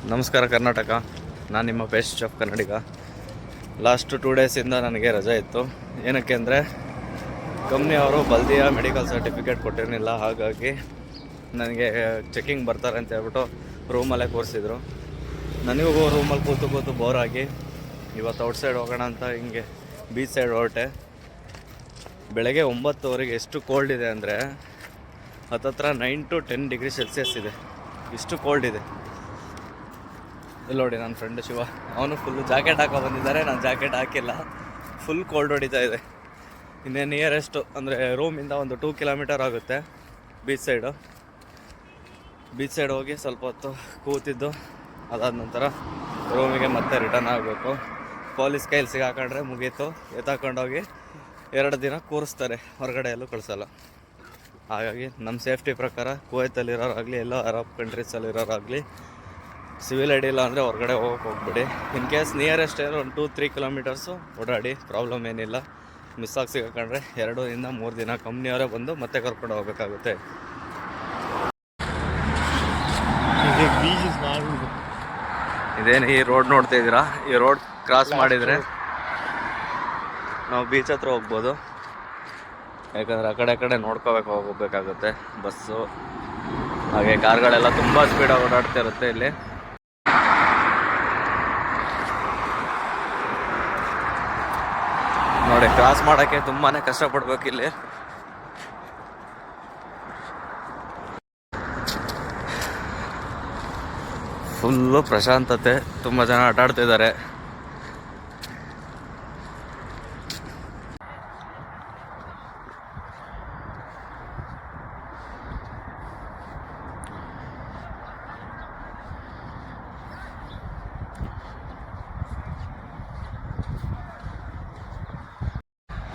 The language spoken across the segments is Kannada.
ನಮಸ್ಕಾರ ಕರ್ನಾಟಕ. ನಾನು ನಿಮ್ಮ ಬೆಸ್ಟ್ ಶೆಫ್ ಕನ್ನಡಿಗ. ಲಾಸ್ಟ್ 2 ಡೇಸಿಂದ ನನಗೆ ರಜೆ ಇತ್ತು. ಏನಕ್ಕೆ ಅಂದರೆ ಕಂಪ್ನಿಯವರು ಬಲ್ದಿಯ ಮೆಡಿಕಲ್ ಸರ್ಟಿಫಿಕೇಟ್ ಕೊಟ್ಟಿರಲಿಲ್ಲ. ಹಾಗಾಗಿ ನನಗೆ ಚೆಕಿಂಗ್ ಬರ್ತಾರೆ ಅಂತ ಹೇಳ್ಬಿಟ್ಟು ರೂಮಲ್ಲೇ ಕೂರಿಸಿದ್ರು. ನನಗೂ ರೂಮಲ್ಲಿ ಕೂತು ಬೋರಾಗಿ ಇವತ್ತು ಔಟ್ಸೈಡ್ ಹೋಗೋಣ ಅಂತ ಹಿಂಗೆ ಬೀಚ್ ಸೈಡ್ ಹೊರಟೆ. ಬೆಳಗ್ಗೆ 9:00 ಎಷ್ಟು ಕೋಲ್ಡ್ ಇದೆ ಅಂದರೆ ಹತ್ತತ್ರ 9 to 10 ಡಿಗ್ರಿ ಸೆಲ್ಸಿಯಸ್ ಇದೆ. ಇಷ್ಟು ಕೋಲ್ಡ್ ಇದೆ. ಇಲ್ಲಿ ನೋಡಿ ನನ್ನ ಫ್ರೆಂಡ್ ಶಿವ, ಅವನು ಫುಲ್ಲು ಜಾಕೆಟ್ ಹಾಕೋ ಬಂದಿದ್ದಾರೆ. ನಾನು ಜಾಕೆಟ್ ಹಾಕಿಲ್ಲ. ಫುಲ್ ಕೋಲ್ಡ್ ಹೊಡಿತಾ ಇದೆ. ಇನ್ನೇ ನಿಯರೆಸ್ಟು ಅಂದರೆ ರೂಮಿಂದ ಒಂದು 2 ಕಿಲೋಮೀಟರ್ ಆಗುತ್ತೆ ಬೀಚ್ ಸೈಡ್ ಹೋಗಿ ಸ್ವಲ್ಪ ಹೊತ್ತು ಕೂತಿದ್ದು ಅದಾದ ನಂತರ ರೂಮಿಗೆ ಮತ್ತೆ ರಿಟರ್ನ್ ಆಗಬೇಕು. ಪೊಲೀಸ್ ಕೈಲಿ ಸಿಗಾಕೊಂಡ್ರೆ ಮುಗೀತು. ಎತ್ತಾಕೊಂಡೋಗಿ 2 ದಿನ ಕೂರಿಸ್ತಾರೆ, ಹೊರಗಡೆ ಎಲ್ಲೂ ಕಳಿಸಲ್ಲ. ಹಾಗಾಗಿ ನಮ್ಮ ಸೇಫ್ಟಿ ಪ್ರಕಾರ ಕುವೈತಲ್ಲಿರೋರಾಗಲಿ ಎಲ್ಲೋ ಅರಬ್ ಕಂಟ್ರೀಸಲ್ಲಿರೋರಾಗಲಿ ಸಿವಿಲ್ ಐಡಿ ಇಲ್ಲ ಅಂದರೆ ಹೊರಗಡೆ ಹೋಗ್ಬಿಡಿ. ಇನ್ ಕೇಸ್ ನಿಯರೆಸ್ಟ್ ಏನೋ ಒಂದು 2-3 ಕಿಲೋಮೀಟರ್ಸು ಓಡಾಡಿ, ಪ್ರಾಬ್ಲಮ್ ಏನಿಲ್ಲ. ಮಿಸ್ ಆಗಿ ಸಿಗಾಕೊಂಡ್ರೆ 2 ರಿಂದ 3 ದಿನ ಕಂಪ್ನಿಯವರೇ ಬಂದು ಮತ್ತೆ ಕರ್ಕೊಂಡು ಹೋಗಬೇಕಾಗುತ್ತೆ. ಇದೇನು ಈ ರೋಡ್ ನೋಡ್ತಾ ಇದ್ದೀರಾ? ಈ ರೋಡ್ ಕ್ರಾಸ್ ಮಾಡಿದರೆ ನಾವು ಬೀಚ್ ಹತ್ರ ಹೋಗ್ಬೋದು. ಯಾಕಂದರೆ ಆ ಕಡೆ ಹೋಗಬೇಕಾಗುತ್ತೆ. ಬಸ್ಸು ಹಾಗೆ ಕಾರ್ಗಳೆಲ್ಲ ತುಂಬ ಸ್ಪೀಡಾಗಿ ಓಡಾಡ್ತಾ ಇರುತ್ತೆ ಇಲ್ಲಿ. ನೋಡಿ, ಕ್ರಾಸ್ ಮಾಡೋಕ್ಕೆ ತುಂಬಾ ಕಷ್ಟಪಡ್ಬೇಕು ಇಲ್ಲಿ. ಫುಲ್ಲು ಪ್ರಶಾಂತತೆ, ತುಂಬ ಜನ ಆಟಾಡ್ತಿದ್ದಾರೆ.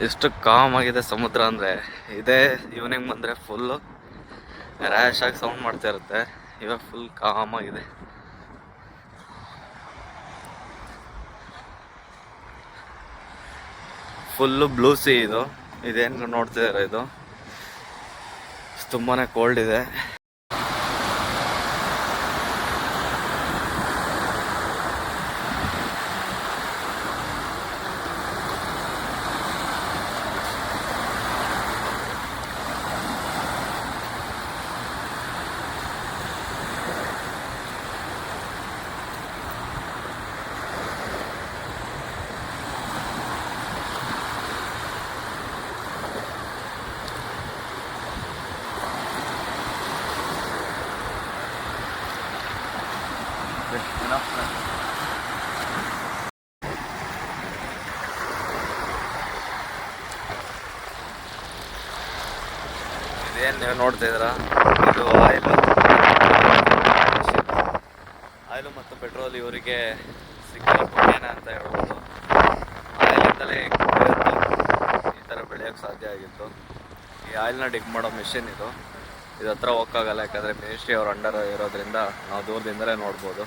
ಎಷ್ಟು ಕಾಮ್ ಆಗಿದೆ ಸಮುದ್ರ ಅಂದರೆ. ಇದೇ ಈವ್ನಿಂಗ್ ಬಂದರೆ ಫುಲ್ಲು ರ್ಯಾಶ್ ಆಗಿ ಸೌಂಡ್ ಮಾಡ್ತಾ ಇರುತ್ತೆ. ಇವಾಗ ಫುಲ್ ಕಾಮ್ ಆಗಿದೆ. ಫುಲ್ಲು ಬ್ಲೂ ಸಿ ಇದು. ಇದೇನು ನೋಡ್ತಿದ್ದಾರೆ, ಇದು ತುಂಬಾ ಕೋಲ್ಡ್ ಇದೆ. ಇದೇನು ನೀವು ನೋಡ್ತಾ ಇದ್ದೀರಾ? ಇದು ಆಯಿಲು ಮತ್ತು ಪೆಟ್ರೋಲ್ ಇವರಿಗೆ ಸಿಕ್ಕಿರೋ ಪುಣ್ಯನ ಅಂತ ಹೇಳ್ಬೋದು. ಆಯಿಲಿಂದಲೇ ಈ ಥರ ಬೆಳೆಯೋಕ್ಕೆ ಸಾಧ್ಯ ಆಗಿತ್ತು. ಈ ಆಯಿಲ್ನ ಡಿಗ್ ಮಾಡೋ ಮಿಷಿನ್ ಇದು ಹತ್ರ ಹೋಗೋಕ್ಕಾಗಲ್ಲ. ಯಾಕಂದರೆ ಮಿನಿಸ್ಟ್ರಿ ಅವ್ರ ಅಂಡರ್ ಇರೋದ್ರಿಂದ ನಾವು ದೂರದಿಂದಲೇ ನೋಡ್ಬೋದು.